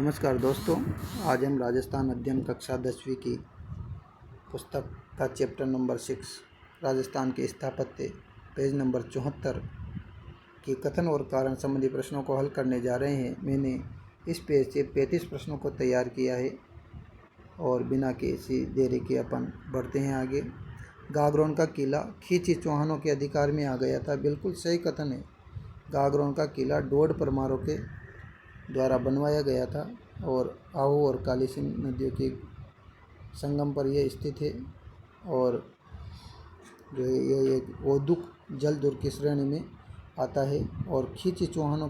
नमस्कार दोस्तों, आज हम राजस्थान अध्ययन कक्षा 10वीं की पुस्तक का चैप्टर नंबर 6 राजस्थान के स्थापत्य पेज नंबर 74 की कथन और कारण संबंधी प्रश्नों को हल करने जा रहे हैं। मैंने इस पेज से 35 प्रश्नों को तैयार किया है और बिना किसी देरी के अपन बढ़ते हैं आगे। गागरोन का किला खींची चौहानों के अधिकार में आ गया था। बिल्कुल सही कथन है। गागरोन का किला डोड परमारों के द्वारा बनवाया गया था और आहू और काली सिंध नदियों के संगम पर यह स्थित है और जो है यह एक ओदुक जल दुर्ग की श्रेणी में आता है और खींची चौहानों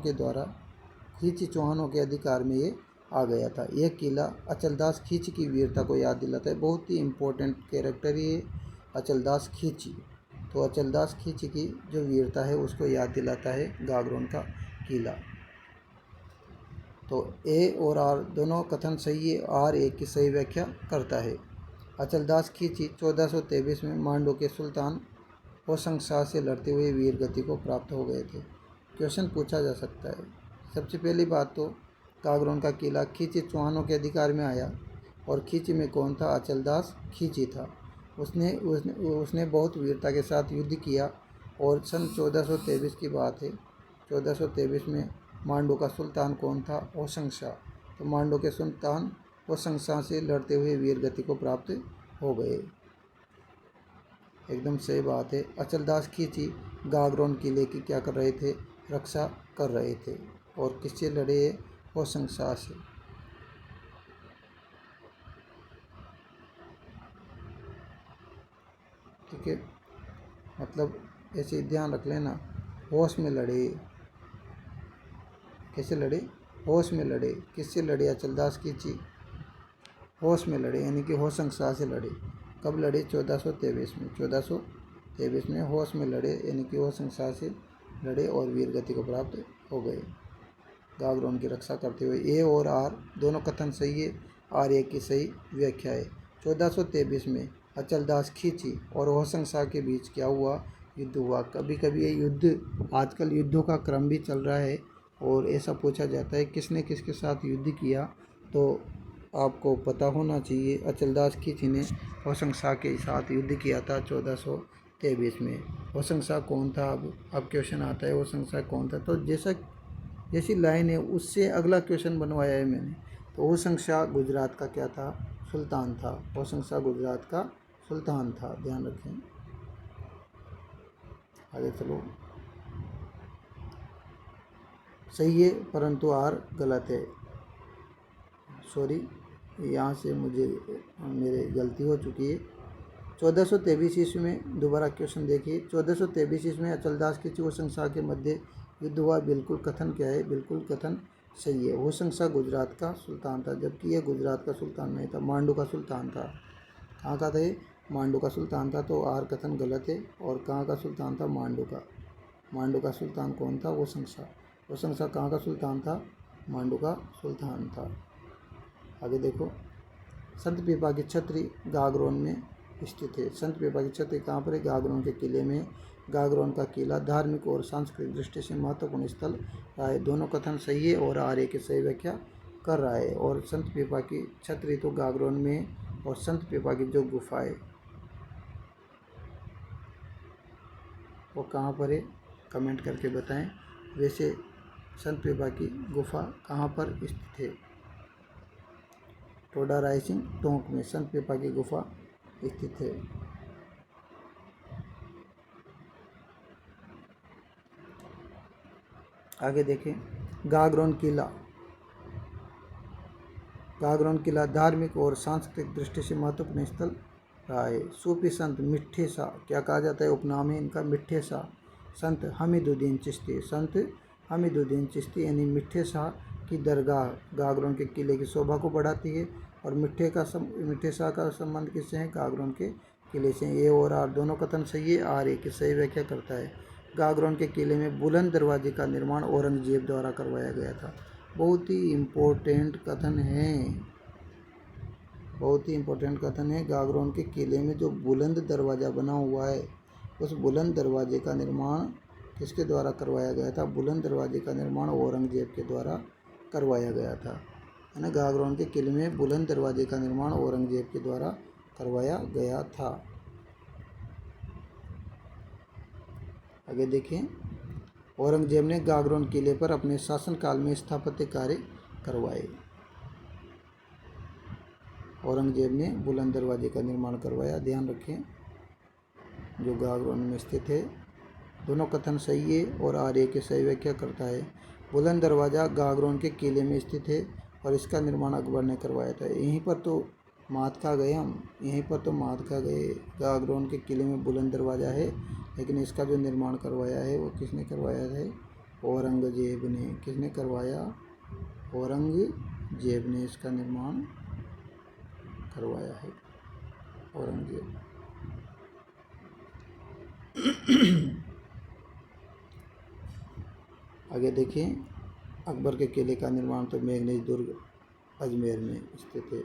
के अधिकार में ये आ गया था। यह किला अचलदास खींची की वीरता को याद दिलाता है। बहुत ही इम्पोर्टेंट कैरेक्टर ये अचलदास खींची। तो अचलदास खींची की जो वीरता है उसको याद दिलाता है गागरोन का किला। तो ए और आर दोनों कथन सही है। आर ए की सही व्याख्या करता है। अचलदास खींची 1423 में मांडू के सुल्तान होशंग शाह से लड़ते हुए वीर गति को प्राप्त हो गए थे। क्वेश्चन पूछा जा सकता है। सबसे पहली बात तो गागरोन का किला खींची चौहानों के अधिकार में आया और खींची में कौन था? अचलदास खींची था। उसने बहुत वीरता के साथ युद्ध किया और सन 1423 की बात है। 1423 में मांडू का सुल्तान कौन था? होशंग शाह। तो मांडू के सुल्तान होशंग शाह से लड़ते हुए वीर गति को प्राप्त हो गए। एकदम सही बात है। अचलदास खींची गागरोन किले की क्या कर रहे थे? रक्षा कर रहे थे। और किससे लड़े? होशंग शाह से। ठीक है, मतलब ऐसे ध्यान रख लेना। होश में लड़े। कैसे लड़े? होश में लड़े। किससे लड़े? अचलदास खींची होश में लड़े, यानी कि होशंग शाह से लड़े। कब लड़े? 1423 में। 1423 में होश में लड़े, यानी कि होशंग शाह से लड़े और वीर गति को प्राप्त हो गए गागरोन की रक्षा करते हुए। ए और आर दोनों कथन सही है। आर ए की सही व्याख्या है। 1423 में अचलदास खींची और होशंग शाह के बीच क्या हुआ? युद्ध हुआ। कभी कभी ये युद्ध, आजकल युद्धों का क्रम भी चल रहा है और ऐसा पूछा जाता है किसने किसके साथ युद्ध किया, तो आपको पता होना चाहिए। अचलदास खींची ने होशंग शाह के साथ युद्ध किया था 1423 में। होशंग शाह कौन था? अब क्वेश्चन आता है होशंग शाह कौन था। तो जैसी लाइन है उससे अगला क्वेश्चन बनवाया है मैंने। तो होशंग शाह गुजरात का क्या था? सुल्तान था। होशंग शाह गुजरात का सुल्तान था, ध्यान रखें। आगे चलो। सही है, परंतु आर गलत है। सॉरी, यहाँ से मेरे गलती हो चुकी है। 1423 ईस्वी में दोबारा क्वेश्चन देखिए। 1423 ईस्वी में अचलदास खींची होशंग शाह के मध्य युद्ध हुआ। बिल्कुल कथन क्या है? बिल्कुल कथन सही है। होशंग शाह गुजरात का सुल्तान था, जबकि यह गुजरात का सुल्तान नहीं था, मांडू का सुल्तान था। कहाँ का था? मांडू का सुल्तान था। तो आर कथन गलत है। और कहाँ का सुल्तान था? मांडू का। मांडू का सुल्तान कौन था? होशंग शाह। होशंग शाह कहाँ का सुल्तान था? मांडू का सुल्तान था। आगे देखो। संत पीपा की छतरी गागरोन में स्थित है। संत पीपा की छतरी कहाँ पर है? गागरोन के किले में। गागरोन का किला धार्मिक और सांस्कृतिक दृष्टि से महत्वपूर्ण स्थल रहा है। दोनों कथन सही है और आर्य की सही व्याख्या कर रहा है। और संत पीपा की छतरी तो गागरोन में, और संत पीपा की जो गुफा है वो कहाँ पर है? कमेंट करके बताएं। वैसे संत पीपा की गुफा कहाँ पर स्थित है? टोडा रायसिंग टोंक में संत पीपा की गुफा स्थित है। आगे देखें। गागरोन किला धार्मिक और सांस्कृतिक दृष्टि से महत्वपूर्ण स्थल रहा है। सूफी संत मिठ्ठे शाह, क्या कहा जाता है? उपनाम है इनका मिठ्ठे शाह। संत हमीदुद्दीन चिश्ती, संत हमीदुद्दीन चिश्ती यानी मिठ्ठे शाह की दरगाह गागरोन के किले की शोभा को बढ़ाती है। और मिठ्ठे शाह का संबंध किससे है? गागरोन के किले से। ए और आर दोनों कथन सही है। आर ए की सही व्याख्या करता है। गागरोन के किले में बुलंद दरवाजे का निर्माण औरंगजेब द्वारा करवाया गया था। बहुत ही इम्पोर्टेंट कथन है। बहुत ही इम्पोर्टेंट कथन है। गागरोन के किले में जो बुलंद दरवाज़ा बना हुआ है, उस बुलंद दरवाजे का निर्माण किसके द्वारा करवाया गया था? बुलंद दरवाजे का निर्माण औरंगजेब के द्वारा करवाया गया था। है ना, गागरोन के किले में बुलंद दरवाजे का निर्माण औरंगजेब के द्वारा करवाया गया था। आगे देखें, औरंगजेब ने गागरोन किले पर अपने शासनकाल में स्थापत्य कार्य करवाए। औरंगजेब ने बुलंद दरवाजे का निर्माण करवाया। ध्यान रखें, जो गागरोन में स्थित है। दोनों कथन सही है और आर्य की सही व्याख्या करता है। बुलंद दरवाज़ा गागरोन के किले में स्थित है और इसका निर्माण अकबर ने करवाया था। यहीं पर तो मात खा गए हम, यहीं पर तो मात खा गए। गागरोन के किले में बुलंद दरवाज़ा है, लेकिन इसका जो निर्माण करवाया है वो किसने करवाया है? औरंगजेब ने। किसने करवाया? औरंगजेब ने इसका निर्माण करवाया है, औरंगजेब। आगे देखें, अकबर के किले का निर्माण तो मेघनेश दुर्ग अजमेर में स्थित है,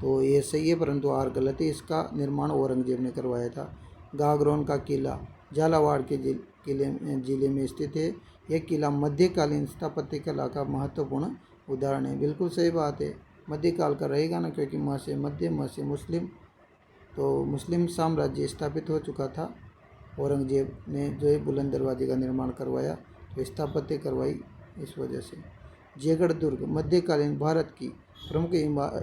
तो ये सही है, परंतु आर गलत है। इसका निर्माण औरंगजेब ने करवाया था। गागरोन का किला झालावाड़ के जिले में स्थित है। यह किला मध्यकालीन स्थापत्य कला का महत्वपूर्ण उदाहरण है। बिल्कुल सही बात है, मध्यकाल का रहेगा ना, क्योंकि म से मध्य, म से मुस्लिम, तो मुस्लिम साम्राज्य स्थापित हो चुका था। औरंगजेब ने जो है बुलंद दरवाजे का निर्माण करवाया, तो स्थापत्य करवाई इस वजह से। जयगढ़ दुर्ग मध्यकालीन भारत की प्रमुख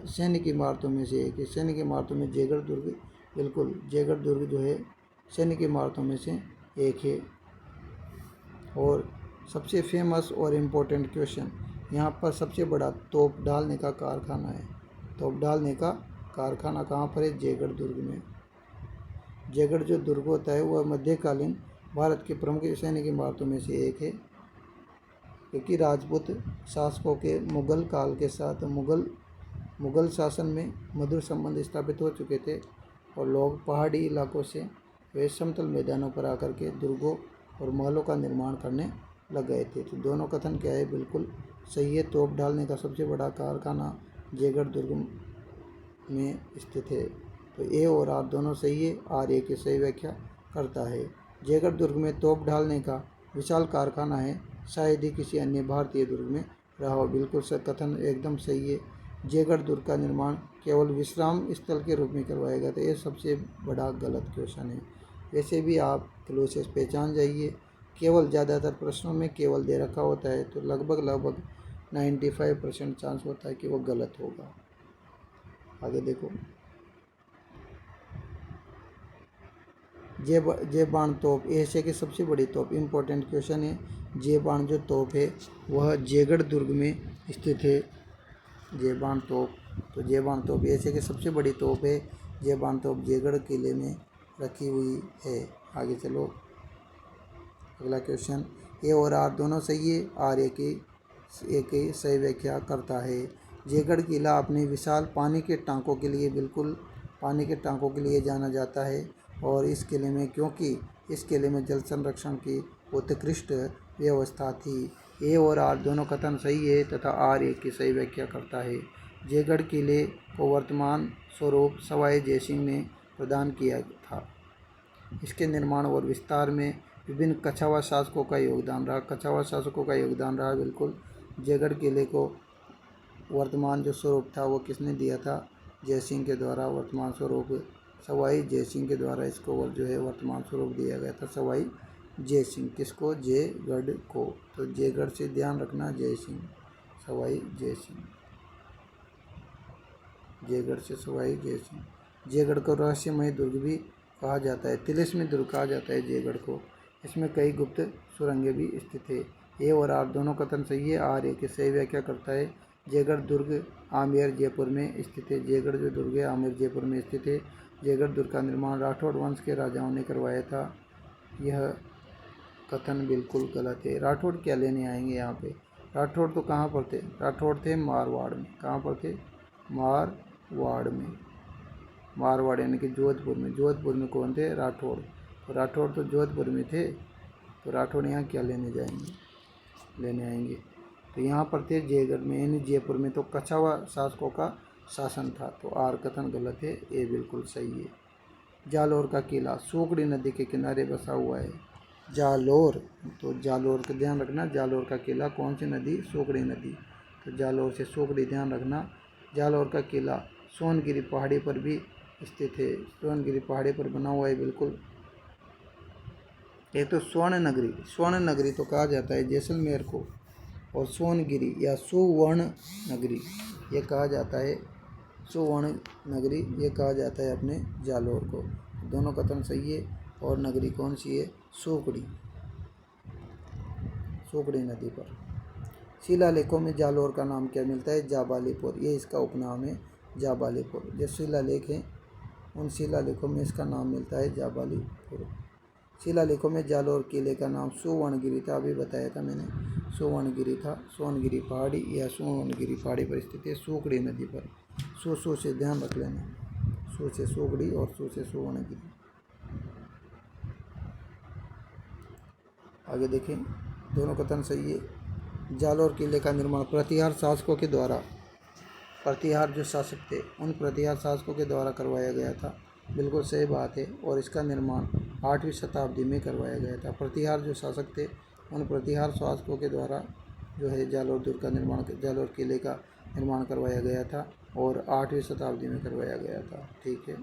सैनिक इमारतों में से एक है। सैनिक इमारतों में जयगढ़ दुर्ग, बिल्कुल जयगढ़ दुर्ग जो है सैनिक इमारतों में से एक है। और सबसे फेमस और इम्पोर्टेंट क्वेश्चन, यहाँ पर सबसे बड़ा तोप डालने का कारखाना है। तोप डालने का कारखाना कहाँ पर है? जयगढ़ दुर्ग में। जयगढ़ जो दुर्ग होता है वह मध्यकालीन भारत के प्रमुख सैनिक इमारतों में से एक है, क्योंकि राजपूत शासकों के मुगल काल के साथ मुगल शासन में मधुर संबंध स्थापित हो चुके थे और लोग पहाड़ी इलाकों से वे समतल मैदानों पर आकर के दुर्गों और महलों का निर्माण करने लग गए थे। तो दोनों कथन क्या है? बिल्कुल सही है। तोप डालने का सबसे बड़ा कारखाना जयगढ़ दुर्ग में स्थित है, तो ए और आर दोनों सही है। आर ए की सही व्याख्या करता है। जयगढ़ दुर्ग में तोप डालने का विशाल कारखाना है, शायद ही किसी अन्य भारतीय दुर्ग में रहा हो। बिल्कुल कथन एकदम सही है। जयगढ़ दुर्ग का निर्माण केवल विश्राम स्थल के रूप में करवाया गया था। ये सबसे बड़ा गलत क्वेश्चन है। वैसे भी आप क्लोसेस पहचान जाइए, केवल ज़्यादातर प्रश्नों में केवल दे रखा होता है, तो लगभग 95% चांस होता है कि वो गलत होगा। आगे देखो, जय बाण तोप एशिया की सबसे बड़ी तोप, इम्पोर्टेंट क्वेश्चन है। जय बाण जो तोप है वह जयगढ़ दुर्ग में स्थित है। जय बाण तोप, तो जय बाण तोप एशिया की सबसे बड़ी तोप है। जय बाण तोप जयगढ़ किले में रखी हुई है। आगे चलो, अगला क्वेश्चन, ए और आर दोनों सही है। आर एक ही सही व्याख्या करता है। जयगढ़ किला अपने विशाल पानी के टांकों के लिए, बिल्कुल पानी के टांकों के लिए जाना जाता है। और इस किले में, क्योंकि इस किले में जल संरक्षण की उत्कृष्ट व्यवस्था थी। ए और आर दोनों कथन सही है तथा आर एक की सही व्याख्या करता है। जयगढ़ किले को वर्तमान स्वरूप सवाई जयसिंह ने प्रदान किया था। इसके निर्माण और विस्तार में विभिन्न कछावा शासकों का योगदान रहा। कछावा शासकों का योगदान रहा, बिल्कुल। जयगढ़ किले को वर्तमान जो स्वरूप था वो किसने दिया था? जयसिंह के द्वारा वर्तमान स्वरूप, सवाई जयसिंह के द्वारा इसको जो है वर्तमान स्वरूप दिया गया था। सवाई जयसिंह, किसको? जयगढ़ को। तो जयगढ़ से ध्यान रखना, जयसिंह, सवाई जयसिंह, जयगढ़ से सवाई जयसिंह। जयगढ़ को रहस्यमय दुर्ग भी कहा जाता है, तिलिस्मी दुर्ग कहा जाता है जयगढ़ को। इसमें कई गुप्त सुरंगें भी स्थित है। ए और आर दोनों कथन सही है। आर ए की सही व्याख्या करता है। जयगढ़ दुर्ग आमेर जयपुर में स्थित है। जयगढ़ जो दुर्ग है आमेर जयपुर में स्थित है। जयगढ़ दुर्ग का निर्माण राठौड़ वंश के राजाओं ने करवाया था। यह कथन बिल्कुल गलत है। राठौड़ क्या लेने आएंगे यहाँ पे? राठौड़ तो कहाँ पर थे? राठौड़ थे मारवाड़ में। कहाँ पर थे? मारवाड़ में। मारवाड़ यानी कि जोधपुर में। जोधपुर में कौन थे? राठौड़। तो राठौड़ तो जोधपुर में थे, तो राठौड़ यहाँ क्या लेने आएंगे? तो यहाँ पर थे जयगढ़ में, यानी जयपुर में। तो कछावा शासकों का शासन था, तो आर कथन गलत है, ए बिल्कुल सही है। जालौर का किला सूखड़ी नदी के किनारे बसा हुआ है। जालौर, तो जालौर का ध्यान रखना। जालौर का किला कौन सी नदी? सूखड़ी नदी। तो तो जालौर से सोगड़ी ध्यान रखना। जालौर का किला सोनगिरी पहाड़ी पर भी स्थित है, सोनगिरी पहाड़ी पर बना हुआ है बिल्कुल। एक तो स्वर्ण नगरी तो कहा जाता है जैसलमेर को, और सोनगिरी या सुवर्ण नगरी ये कहा जाता है, सुवर्ण नगरी ये कहा जाता है अपने जालौर को। दोनों कथन सही है। और नगरी कौन सी है? सोगड़ी नदी पर। शिलालेखों में जालौर का नाम क्या मिलता है? जाबालीपुर, ये इसका उपनाम है जाबालीपुर। जो शिलालेख हैं उन शिलालेखों में इसका नाम मिलता है जाबालीपुर। शिलालेखों में जालौर किले का नाम सुवर्णगिरी था, अभी बताया था मैंने, सुवर्णगिरी था। सोनगिरी पहाड़ी या सुवर्णगिरी पहाड़ी पर स्थित है, सोगड़ी नदी पर। सो से ध्यान रख लेना, सो से सोगड़ी और सो से सुवर्णगिरी। आगे देखें, दोनों कथन सही है। जालौर किले का निर्माण प्रतिहार शासकों के द्वारा, प्रतिहार जो शासक थे उन प्रतिहार शासकों के द्वारा करवाया गया था, बिल्कुल सही बात है। और इसका निर्माण 8वीं शताब्दी में करवाया गया था। प्रतिहार जो शासक थे उन प्रतिहार शासकों के द्वारा जो है जालौर दुर्ग का निर्माण, जालौर किले का निर्माण करवाया गया था और 8वीं शताब्दी में करवाया गया था। ठीक है,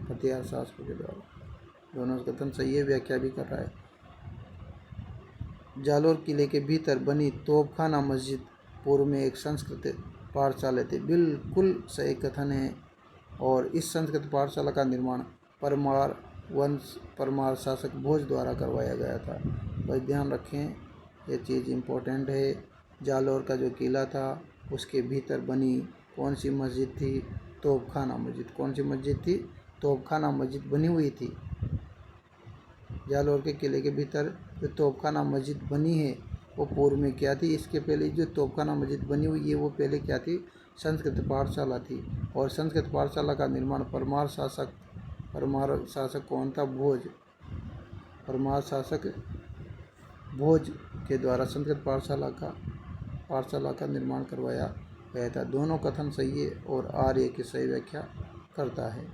प्रतिहार शासकों के द्वारा। दोनों कथन सही है, व्याख्या भी कर रहा है। जालौर किले के भीतर बनी तोपखाना मस्जिद पूर्व में एक संस्कृत पाठशाला थी, बिल्कुल सही कथन है। और इस संस्कृत पाठशाला का निर्माण परमार शासक भोज द्वारा करवाया गया था। बस ध्यान रखें, ये चीज़ इम्पोर्टेंट है। जालौर का जो किला था उसके भीतर बनी कौन सी मस्जिद थी? तोपखाना मस्जिद। कौन सी मस्जिद थी? तोपखाना मस्जिद बनी हुई थी। जालौर के किले के भीतर जो तोपखाना मस्जिद बनी है वो पूर्व में क्या थी? इसके पहले जो तोपखाना मस्जिद बनी हुई है वो पहले क्या थी? संस्कृत पाठशाला थी। और संस्कृत पाठशाला का निर्माण परमार शासक कौन था? भोज। परमार शासक भोज के द्वारा संस्कृत पाठशाला का निर्माण करवाया गया था। दोनों कथन सही है और आर्य की सही व्याख्या करता है।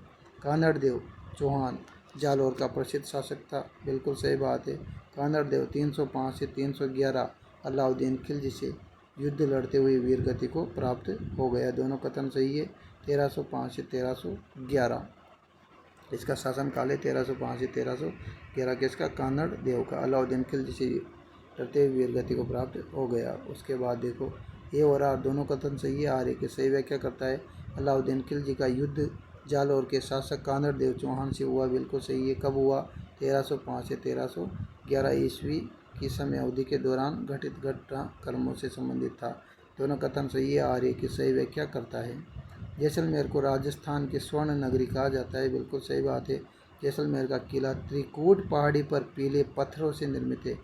कानड़ देव चौहान जालौर का प्रसिद्ध शासक था, बिल्कुल सही बात है। कानड़ देव 305 से 311 अलाउद्दीन खिलजी से युद्ध लड़ते हुए वीर गति को प्राप्त हो गया। दोनों कथन सही है। 1305 से 1311 इसका शासनकाल है, 1305 से 1311 के इसका कानड़ देव का। अलाउद्दीन खिलजी से लड़ते हुए वीर गति को प्राप्त हो गया। उसके बाद देखो, ये और आर दोनों कथन सही है, आर्य की सही व्याख्या करता है। अलाउद्दीन खिलजी का युद्ध जालौर के शासक कानड़ देव चौहान से हुआ, बिल्कुल सही है। कब हुआ? 1305 से 1311 ईस्वी की समय अवधि के दौरान घटित घटनाक्रमों से संबंधित था। दोनों कथन सही है, आर्य की सही व्याख्या करता है। जैसलमेर को राजस्थान की स्वर्ण नगरी कहा जाता है, बिल्कुल सही बात है। जैसलमेर का किला त्रिकूट पहाड़ी पर पीले पत्थरों से निर्मित है,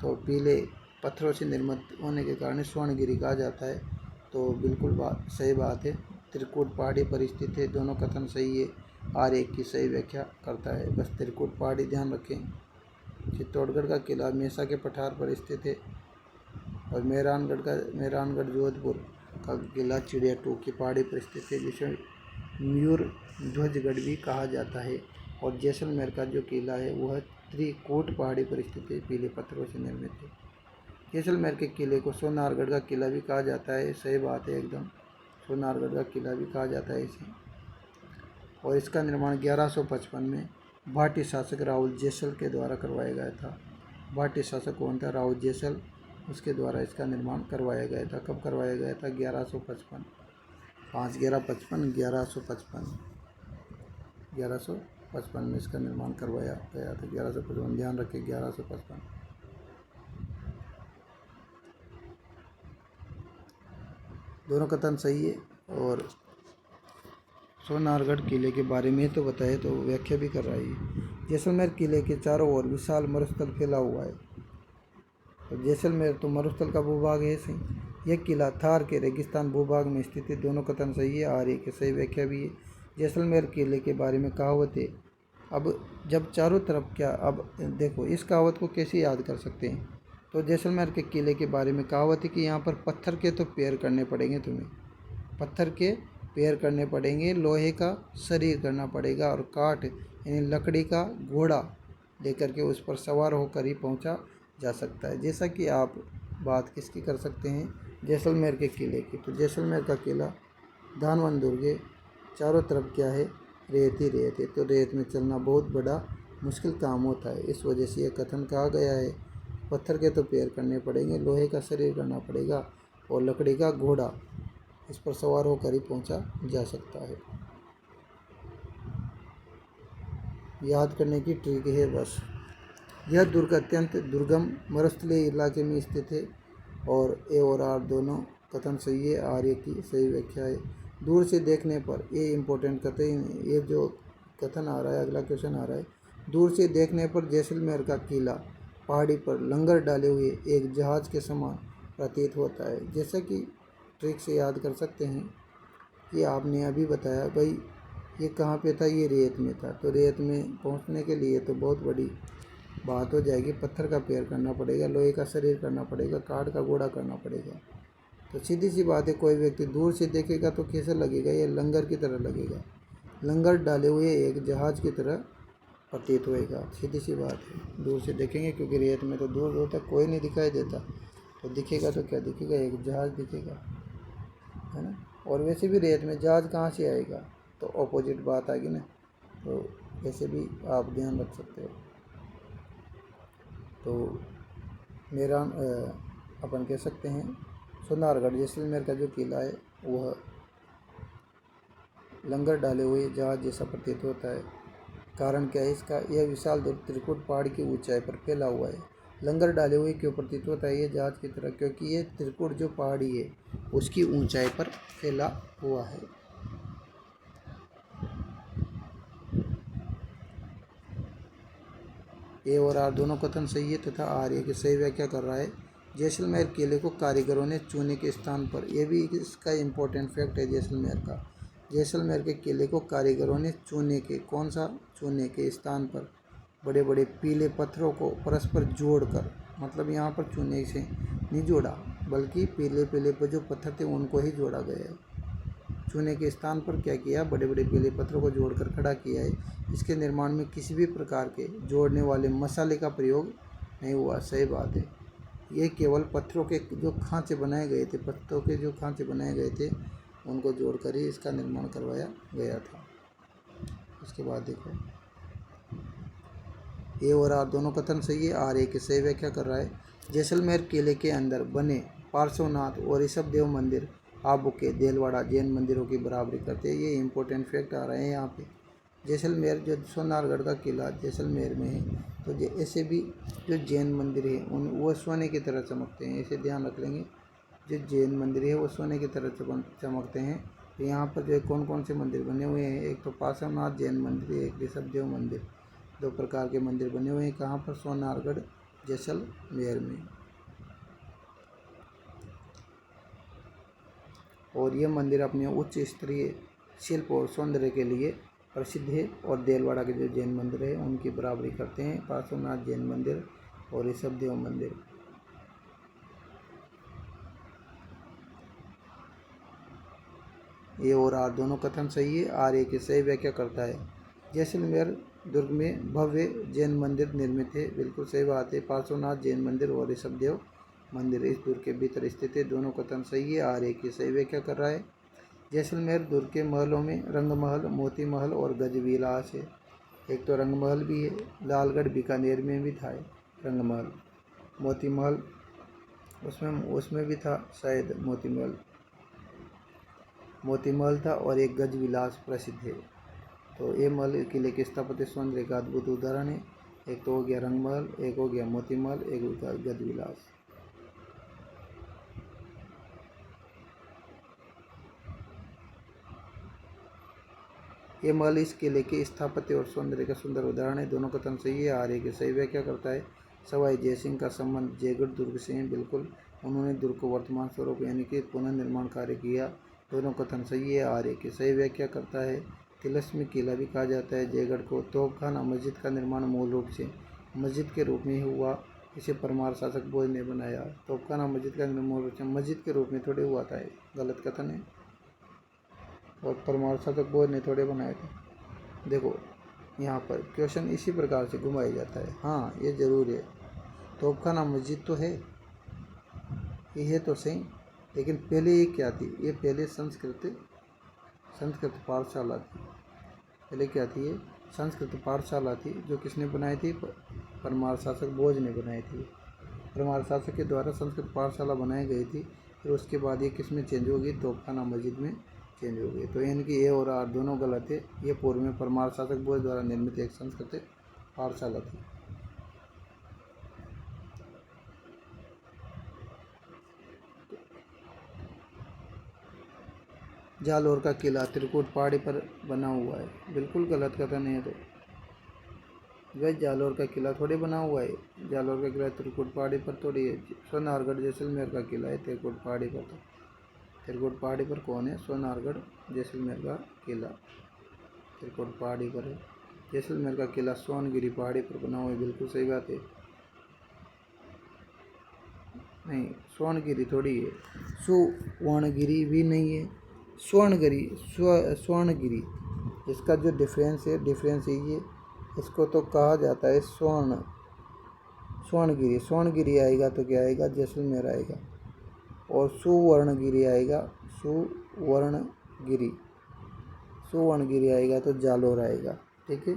तो पीले पत्थरों से निर्मित होने के कारण स्वर्णगिरी कहा जाता है, तो बिल्कुल सही बात है। त्रिकूट पहाड़ी पर स्थित है, दोनों कथन सही है, आर्य की सही व्याख्या करता है। बस त्रिकूट पहाड़ी ध्यान रखें। चित्तौड़गढ़ का किला मेसा के पठार पर स्थित है। और मेहरानगढ़ जोधपुर का किला चिड़िया टोक की पहाड़ी पर स्थित है, जिसे मयूर ध्वजगढ़ भी कहा जाता है। और जैसलमेर का जो किला है वह त्रिकूट पहाड़ी पर स्थित है, पीले पत्थरों से निर्मित है। जैसलमेर के किले को सोनारगढ़ का किला भी कहा जाता है, सही बात है एकदम, सोनारगढ़ का किला भी कहा जाता है इसे। और इसका निर्माण 1155 में भाटी शासक राहुल जैसल के द्वारा करवाया गया था। भाटी शासक कौन था? राहुल जैसल, उसके द्वारा इसका निर्माण करवाया गया था। कब करवाया गया था? 1155, 1155 में इसका निर्माण करवाया गया था। 1155 ध्यान रखें, 1155। दोनों कथन सही है। और सोनारगढ़ किले के बारे में तो बताए, तो व्याख्या भी कर रहा है। जैसलमेर किले के चारों ओर विशाल मरुस्थल फैला हुआ है, तो जैसलमेर तो मरुस्थल का भूभाग है सही। यह किला थार के रेगिस्तान भूभाग में स्थित है, दोनों कथन सही है, आर्य की सही व्याख्या भी है। जैसलमेर किले के बारे में कहावत है, अब जब चारों तरफ क्या, अब देखो इस कहावत को कैसे याद कर सकते हैं? तो जैसलमेर के किले के बारे में कहावत है कि यहाँ पर पत्थर के तो पैर करने पड़ेंगे तुम्हें, पत्थर के पैर करने पड़ेंगे, लोहे का शरीर करना पड़ेगा और काठ यानी लकड़ी का घोड़ा लेकर के उस पर सवार होकर ही पहुंचा जा सकता है। जैसा कि आप बात किसकी कर सकते हैं? जैसलमेर के किले की। तो जैसलमेर का किला धानवन दुर्ग है, चारों तरफ क्या है, रेत ही रेत है। तो रेत में चलना बहुत बड़ा मुश्किल काम होता है। इस वजह से यह कथन कहा गया है, पत्थर के तो पैर करने पड़ेंगे, लोहे का शरीर करना पड़ेगा और लकड़ी का घोड़ा, इस पर सवार होकर ही पहुंचा जा सकता है। याद करने की ट्रिक है बस। यह दुर्ग अत्यंत दुर्गम मरुस्थलीय इलाके में स्थित है और ए और आर दोनों कथन सही है, आर्य की सही व्याख्या है। दूर से देखने पर, ये इम्पोर्टेंट कथन, ये जो कथन आ रहा है, अगला क्वेश्चन आ रहा है, दूर से देखने पर जैसलमेर का किला पहाड़ी पर लंगर डाले हुए एक जहाज के समान प्रतीत होता है। जैसा कि ट्रिक से याद कर सकते हैं कि आपने अभी बताया भाई ये कहाँ पे था, ये रेत में था। तो रेत में पहुँचने के लिए तो बहुत बड़ी बात हो जाएगी, पत्थर का पैर करना पड़ेगा, लोहे का शरीर करना पड़ेगा, काठ का घोड़ा करना पड़ेगा। तो सीधी सी बात है, कोई व्यक्ति दूर से देखेगा तो कैसे लगेगा, ये लंगर की तरह लगेगा, लंगर डाले हुए एक जहाज की तरह प्रतीत होएगा। सीधी सी बात है, दूर से देखेंगे क्योंकि रेत में तो दूर दूर तक कोई नहीं दिखाई देता, तो दिखेगा तो क्या दिखेगा, एक जहाज दिखेगा, है ना। और वैसे भी रेत में जहाज कहाँ से आएगा, तो ऑपोजिट बात आ गई ना। तो ऐसे भी आप ध्यान रख सकते हो। तो मेरा अपन कह सकते हैं सोनारगढ़ जैसलमेर का जो किला है वह लंगर डाले हुए जहाज जैसा प्रतीत होता है। कारण क्या है इसका, यह विशाल दुर्ग त्रिकुट पहाड़ की ऊंचाई पर फैला हुआ है। लंगर डाले हुए क्यों प्रतीत होता है ये जहाज की तरह, क्योंकि ये त्रिकुट जो पहाड़ी है उसकी ऊंचाई पर फैला हुआ है। ए और आर दोनों कथन सही है तथा आर ए की सही व्याख्या कर रहा है। जैसलमेर किले को कारीगरों ने चूने के स्थान पर, यह भी इसका इम्पोर्टेंट फैक्ट है जैसलमेर का, जैसलमेर के किले को कारीगरों ने चूने के, कौन सा, चूने के स्थान पर बड़े बड़े पीले पत्थरों को परस्पर जोड़कर, मतलब यहाँ पर चूने से नहीं जोड़ा बल्कि पीले पीले पर जो पत्थर थे उनको ही जोड़ा गया है। चूने के स्थान पर क्या किया, बड़े बड़े पीले पत्थरों को जोड़कर खड़ा किया है। इसके निर्माण में किसी भी प्रकार के जोड़ने वाले मसाले का प्रयोग नहीं हुआ। सही बात है, ये केवल पत्थरों के जो खांचे बनाए गए थे, पत्थरों के जो खांचे बनाए गए थे उनको जोड़कर ही इसका निर्माण करवाया गया था। उसके बाद देखो ए और आर दोनों कथन सही है, आर ए की सही व्याख्या कर रहा है। जैसलमेर किले के अंदर बने पार्श्वनाथ और ऋषभ देव मंदिर आबू के देलवाड़ा जैन मंदिरों की बराबरी करते हैं। ये इंपॉर्टेंट फैक्ट आ रहे हैं यहाँ पे। जैसलमेर जो सोनारगढ़ का किला जैसलमेर में है, तो ऐसे भी जो जैन मंदिर है उन वो सोने की तरह चमकते हैं, ऐसे ध्यान रख लेंगे। जो जैन मंदिर है वो सोने की तरह चमकते हैं। तो यहाँ पर जो कौन कौन से मंदिर बने हुए हैं, एक तो पार्श्वनाथ जैन मंदिर है, एक ऋषभ देव मंदिर, दो प्रकार के मंदिर बने हुए हैं। कहाँ पर, सोनारगढ़ जैसलमेर में। और ये मंदिर अपने उच्च स्तरीय शिल्प और सौंदर्य के लिए प्रसिद्ध है। और देलवाड़ा के जो जैन मंदिर है उनकी बराबरी करते हैं पार्श्वनाथ जैन मंदिर और ऋषभ देव मंदिर। ए और आर दोनों कथन सही है, आर ए की सही व्याख्या करता है। जैसलमेर दुर्ग में भव्य जैन मंदिर निर्मित है, बिल्कुल सही बात है। पार्श्वनाथ जैन मंदिर और ऋषभ देव मंदिर इस दुर्ग के भीतर स्थित है, दोनों कथन सही है, आर ए की सही व्याख्या कर रहा है। जैसलमेर दुर्ग के महलों में रंग महल, मोती महल और गजविलास है। एक तो रंग महल भी है, लालगढ़ बीकानेर में भी था रंग महल, मोती महल उसमें भी था शायद, मोती महल था, और एक गजविलास प्रसिद्ध है। तो ये महल किले के स्थापत्य सौंदर्य का अद्भुत उदाहरण है। एक तो हो गया रंग महल, एक हो गया मोती महल, एक हो गया गजविलास। ये महल इस किले के स्थापत्य और सौंदर्य का सुंदर उदाहरण है, दोनों कथन सही है, आर्य की सही व्याख्या करता है। सवाई जयसिंह का संबंध जयगढ़ दुर्ग से है, बिल्कुल, उन्होंने दुर्ग को वर्तमान स्वरूप यानी कि पुनर्निर्माण कार्य किया, दोनों कथन सही है, आर्य की सही व्याख्या करता है। तिलस्मी किला भी कहा जाता है जयगढ़ को। तोपखाना मस्जिद का निर्माण मूल रूप से मस्जिद के रूप में ही हुआ, इसे परमार शासक भोज ने बनाया। तोपखाना मस्जिद का निर्माण रूप से मस्जिद के रूप में थोड़े हुआ था, गलत कथन है, और परमार शासक भोज ने थोड़े बनाए थे। देखो यहाँ पर क्वेश्चन इसी प्रकार से घुमाया जाता है। हाँ ये जरूर है, तोपखाना मस्जिद तो है, ये है तो सही, लेकिन पहले ये क्या थी, ये पहले संस्कृत पाठशाला थी। पहले क्या थी, ये संस्कृत पाठशाला थी, जो किसने बनाई थी, परमार शासक भोज ने बनाई थी। परमार शासक के द्वारा संस्कृत पाठशाला बनाई गई थी। फिर उसके बाद ये किस में चेंज हो गई, तोपखाना मस्जिद में चेंज हो गई। तो इनकी ए और आर दोनों गलत है। ये पूर्व में परमार शासक भोज द्वारा निर्मित एक संस्कृत पाठशाला थी। जालौर का किला त्रिकुट पहाड़ी पर बना हुआ है, बिल्कुल गलत कथन है। तो वह जालौर का किला थोड़ी बना हुआ है। जालौर का किला त्रिकुट पहाड़ी पर थोड़ी है। सोनारगढ़ जैसलमेर का किला है त्रिकुट पहाड़ी पर। तो त्रिकुट पहाड़ी पर कौन है, सोनारगढ़ जैसलमेर का किला त्रिकुट पहाड़ी पर है। जैसलमेर का किला सोनगिरी पहाड़ी पर बना हुआ है, बिल्कुल सही बात है। नहीं, स्वर्णगिरी थोड़ी है, सुवर्णगिरी भी नहीं है, स्वर्णगिरी। इसका जो डिफरेंस यही है। इसको तो कहा जाता है स्वर्णगिरी। स्वर्णगिरी आएगा तो क्या आएगा, जैसलमेर आएगा। और सुवर्णगिरी आएगा, सुवर्णगिरी आएगा तो जालौर आएगा। ठीक है,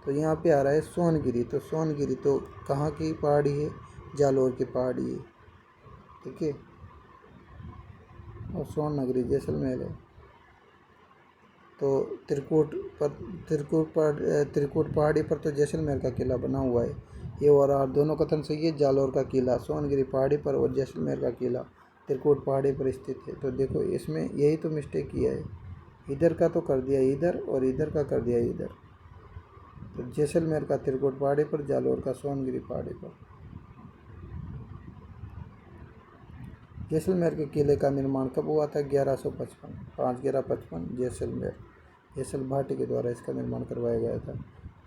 तो यहाँ पे आ रहा है सोनगिरी। तो सोनगिरी तो कहाँ की पहाड़ी है, जालौर की पहाड़ी है। ठीक है, और सोननगरी जैसलमेर है। तो त्रिकुट पहाड़ी पर तो जैसलमेर का किला बना हुआ है। ये और आर दोनों कथन सही है। जालौर का किला सोनगिरी पहाड़ी पर और जैसलमेर का किला त्रिकुट पहाड़ी पर स्थित है। तो देखो इसमें यही तो मिस्टेक किया है, इधर का तो कर दिया इधर और इधर का कर दिया इधर। तो जैसलमेर का त्रिकुट पहाड़ी पर, जालौर का सोनगिरी पहाड़ी पर। जैसलमेर के किले का निर्माण कब हुआ था, 1155, 5/11/55 जैसल भाटी के द्वारा इसका निर्माण करवाया गया था।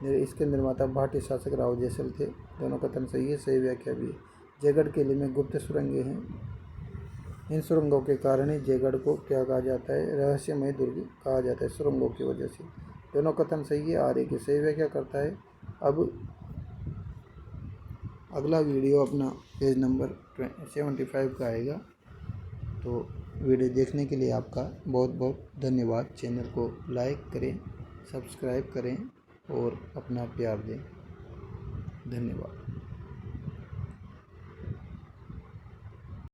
इसके निर्माता भाटी शासक राव जैसल थे। दोनों कथन सही है, सही व्याख्या भी है। जयगढ़ किले में गुप्त सुरंगें हैं। इन सुरंगों के कारण ही जयगढ़ को क्या कहा जाता है, रहस्यमय दुर्ग कहा जाता है, सुरंगों की वजह से। दोनों कथन सही है, आर्य की सही व्याख्या करता है। अब अगला वीडियो अपना पेज नंबर 75 का आएगा। तो वीडियो देखने के लिए आपका बहुत बहुत धन्यवाद। चैनल को लाइक करें, सब्सक्राइब करें और अपना प्यार दें। धन्यवाद।